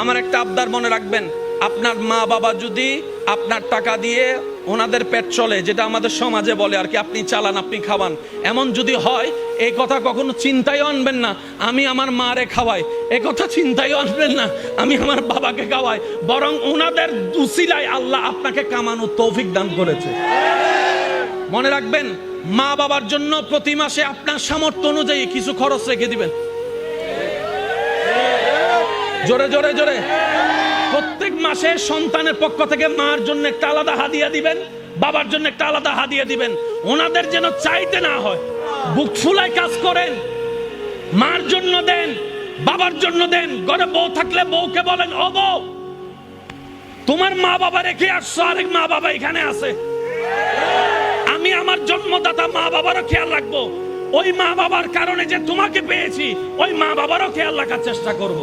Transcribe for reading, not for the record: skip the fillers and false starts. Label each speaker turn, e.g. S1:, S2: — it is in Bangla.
S1: আমার একটা আবদার মনে রাখবেন, আপনার মা বাবা যদি আপনার টাকা দিয়ে ওনাদের পেট চলে, যেটা আমাদের সমাজে বলে আর কি, আপনি চালান আপনি খাওয়ান, এমন যদি হয় এই কথা কখনো চিন্তায় আনবেন না আমি আমার মারে খাওয়াই, এ কথা চিন্তায় আনবেন না আমি আমার বাবাকে খাওয়াই, বরং ওনাদের উসিলায় আল্লাহ আপনাকে কামানোর তৌফিক দান করেছে। মনে রাখবেন, মা বাবার জন্য প্রতি মাসে আপনার সামর্থ্য অনুযায়ী কিছু খরচ রেখে দিবেন। জোরে জোরে জোরে প্রত্যেক মাসে সন্তানের পক্ষ থেকে মার জন্য একটা আলাদা হাদিয়া দিবেন, বাবার জন্য একটা আলাদা হাদিয়া দিবেন। ওনাদের যেন চাইতে না হয়, বুক ফুলায় কাজ করেন। মার জন্য দেন, বাবার জন্য দেন। ঘরে বউ থাকলে বউকে বলেন, ও বউ, তোমার মা বাবা রেখে আসছো, আরেক মা বাবা এখানে আছে, আমি আমার জন্মদাতা মা বাবারও খেয়াল রাখবো। ওই মা বাবার কারণে যে তোমাকে পেয়েছি, ওই মা বাবারও খেয়াল রাখার চেষ্টা করব।